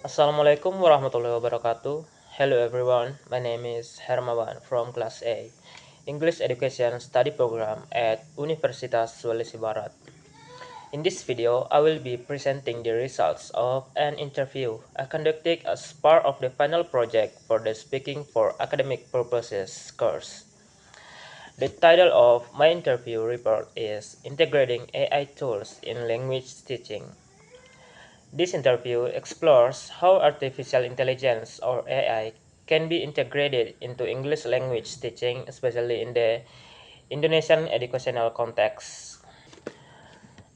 Assalamualaikum warahmatullahi wabarakatuh. Hello everyone, my name is Hermawan from Class A, English Education Study Program at Universitas Sulawesi Barat. In this video, I will be presenting the results of an interview I conducted as part of the final project for the Speaking for Academic Purposes course. The title of my interview report is Integrating AI Tools in Language Teaching. This interview explores how artificial intelligence or AI can be integrated into English language teaching, especially in the Indonesian educational context.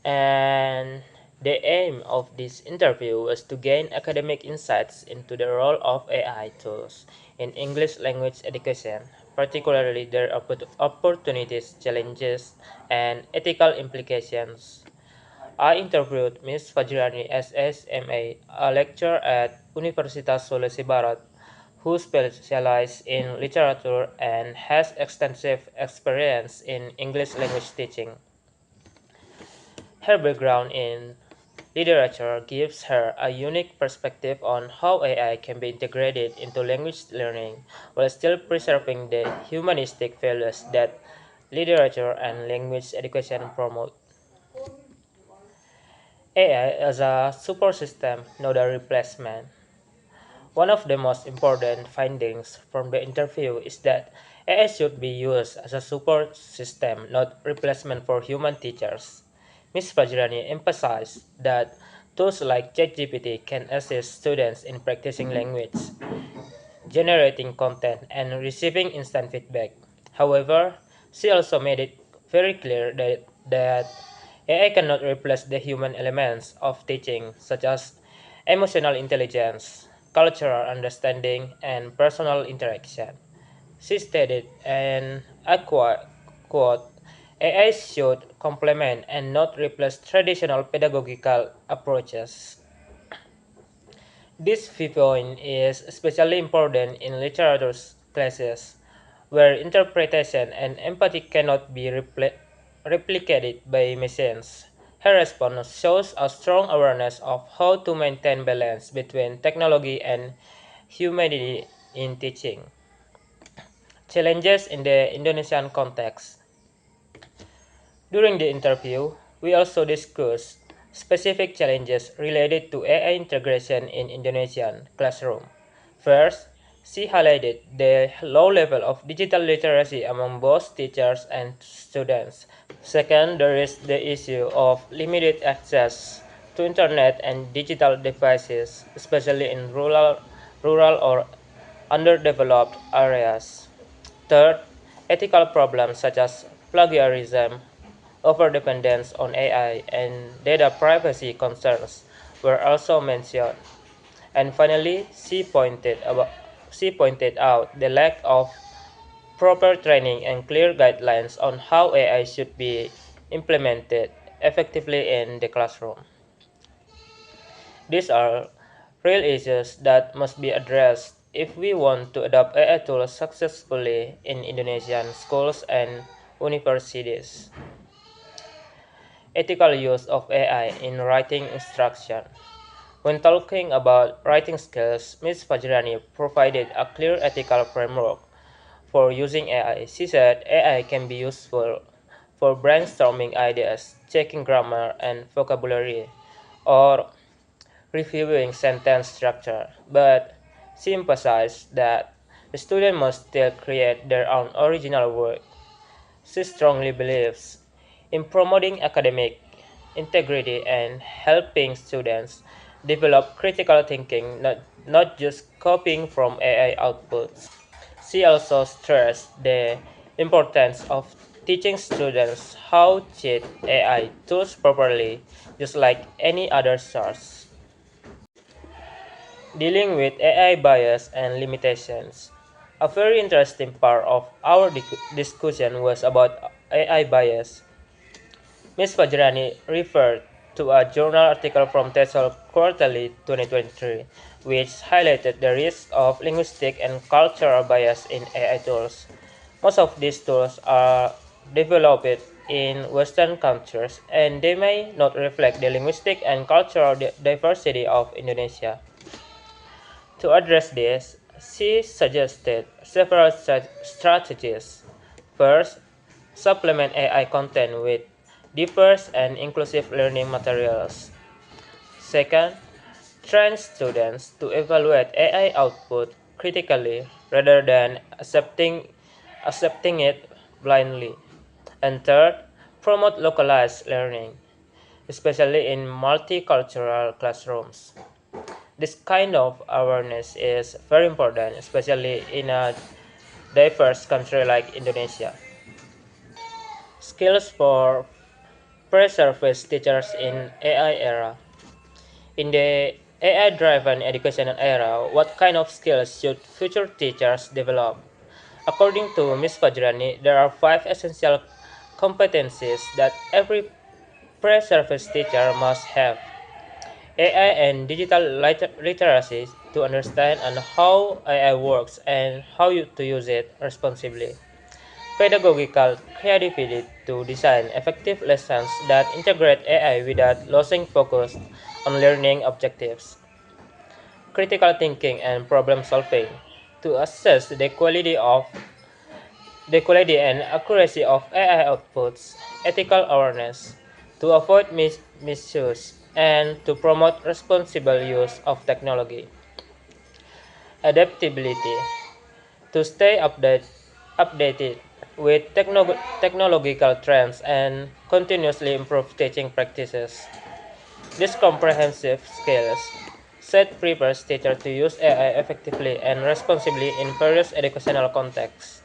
And the aim of this interview was to gain academic insights into the role of AI tools in English language education, particularly their opportunities, challenges, and ethical implications. I interviewed Ms. Fajrani SSMA, a lecturer at Universitas Sulawesi Barat, who specializes in literature and has extensive experience in English language teaching. Her background in literature gives her a unique perspective on how AI can be integrated into language learning while still preserving the humanistic values that literature and language education promote. AI as a super system, not a replacement. One of the most important findings from the interview is that AI should be used as a support system, not replacement for human teachers. Ms. Fajrani emphasized that tools like ChatGPT can assist students in practicing language, generating content, and receiving instant feedback. However, she also made it very clear that AI cannot replace the human elements of teaching, such as emotional intelligence, cultural understanding, and personal interaction. She stated, and I quote, AI should complement and not replace traditional pedagogical approaches. This viewpoint is especially important in literature classes, where interpretation and empathy cannot be replicated by machines. Her response shows a strong awareness of how to maintain balance between technology and humanity in teaching. Challenges in the Indonesian context. During the interview, we also discussed specific challenges related to AI integration in Indonesian classroom. First, she highlighted the low level of digital literacy among both teachers and students. Second, there is the issue of limited access to internet and digital devices, especially in rural or underdeveloped areas. Third, ethical problems such as plagiarism, overdependence on AI, and data privacy concerns were also mentioned. And finally, she pointed out the lack of proper training and clear guidelines on how AI should be implemented effectively in the classroom. These are real issues that must be addressed if we want to adopt AI tools successfully in Indonesian schools and universities. Ethical use of AI in writing instruction. When talking about writing skills, Ms. Fajrani provided a clear ethical framework for using AI. She said AI can be useful for brainstorming ideas, checking grammar and vocabulary, or reviewing sentence structure, but she emphasized that the student must still create their own original work. She strongly believes in promoting academic integrity and helping students develop critical thinking, not just copying from AI outputs. She also stressed the importance of teaching students how to cheat AI tools properly, just like any other source. Dealing with AI bias and limitations. A very interesting part of our discussion was about AI bias. Ms. Fajrani referred to a journal article from TESOL Quarterly 2023, which highlighted the risk of linguistic and cultural bias in AI tools. Most of these tools are developed in Western cultures, and they may not reflect the linguistic and cultural diversity of Indonesia. To address this, she suggested several strategies. First, supplement AI content with diverse and inclusive learning materials. Second, train students to evaluate AI output critically rather than accepting it blindly. And third, promote localized learning, especially in multicultural classrooms. This kind of awareness is very important, especially in a diverse country like Indonesia. Skills for pre-service teachers in AI era. In the AI-driven educational era, what kind of skills should future teachers develop? According to Ms. Fajrani, there are five essential competencies that every pre-service teacher must have. AI and digital literacy to understand and how AI works and to use it responsibly. Pedagogical creativity to design effective lessons that integrate AI without losing focus on learning objectives. Critical thinking and problem solving to assess the quality and accuracy of AI outputs. Ethical awareness to avoid misuse and to promote responsible use of technology. Adaptability to stay updated with technological trends and continuously improve teaching practices. These comprehensive skills set prepares teachers to use AI effectively and responsibly in various educational contexts.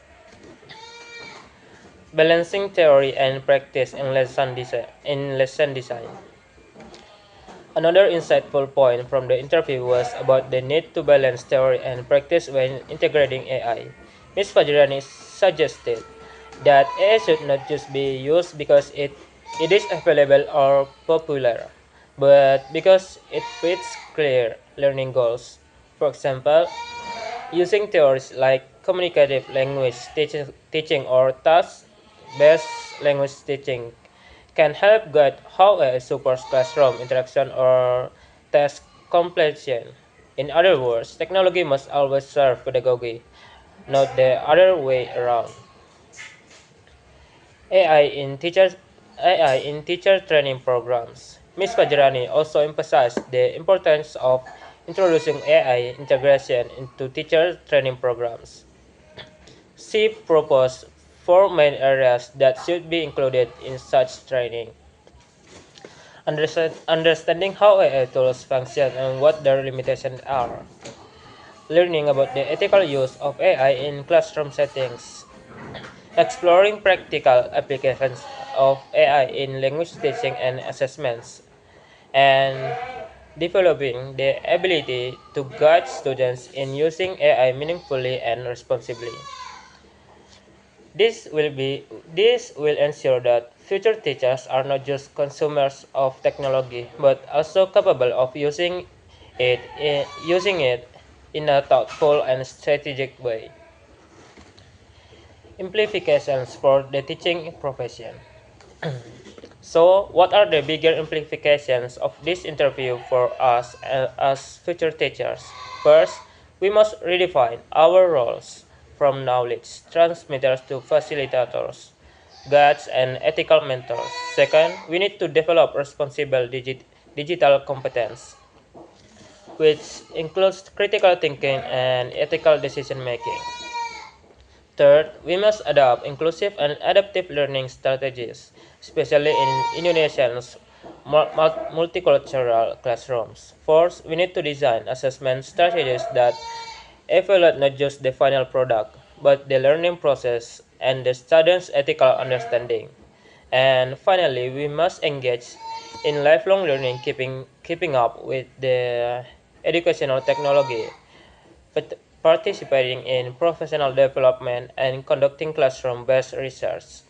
Balancing theory and practice in lesson design. Another insightful point from the interview was about the need to balance theory and practice when integrating AI. Ms. Fajrani suggested that AI should not just be used because it is available or popular, but because it fits clear learning goals. For example, using theories like communicative language teaching or task-based language teaching can help guide how a supports classroom interaction or task completion. In other words, technology must always serve pedagogy, not the other way around. AI in teachers AI in teacher training programs. Ms. Fajrani also emphasized the importance of introducing AI integration into teacher training programs. She proposed four main areas that should be included in such training. Understanding how AI tools function and what their limitations are. Learning about the ethical use of AI in classroom settings. Exploring practical applications of AI in language teaching and assessments. And developing the ability to guide students in using AI meaningfully and responsibly. This will ensure that future teachers are not just consumers of technology but also capable of using it in a thoughtful and strategic way. Implications for the teaching profession. So, what are the bigger implications of this interview for us as future teachers? First, we must redefine our roles from knowledge transmitters to facilitators, guides, and ethical mentors. Second, we need to develop responsible digital competence, which includes critical thinking and ethical decision making. Third, we must adopt inclusive and adaptive learning strategies, especially in Indonesia's multicultural classrooms. Fourth, we need to design assessment strategies that evaluate not just the final product, but the learning process and the student's ethical understanding. And finally, we must engage in lifelong learning, keeping up with the educational technology, but participating in professional development and conducting classroom-based research.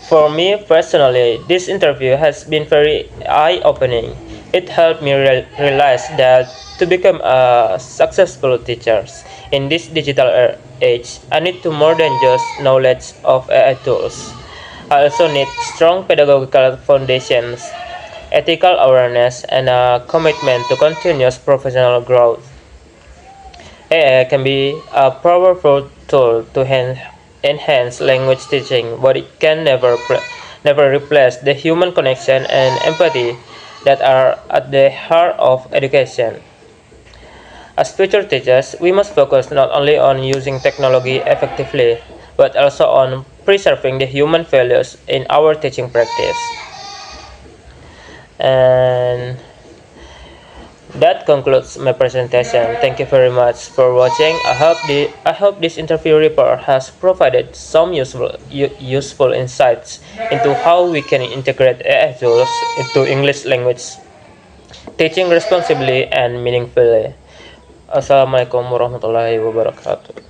For me personally, this interview has been very eye-opening. It helped me realize that to become a successful teacher in this digital age, I need to more than just knowledge of AI tools. I also need strong pedagogical foundations, ethical awareness, and a commitment to continuous professional growth. AI can be a powerful tool to enhance language teaching, but it can never replace the human connection and empathy that are at the heart of education. As future teachers, we must focus not only on using technology effectively, but also on preserving the human values in our teaching practice. And that concludes my presentation. Thank you very much for watching. I hope this interview report has provided some useful insights into how we can integrate AI tools into English language teaching responsibly and meaningfully. Assalamualaikum warahmatullahi wabarakatuh.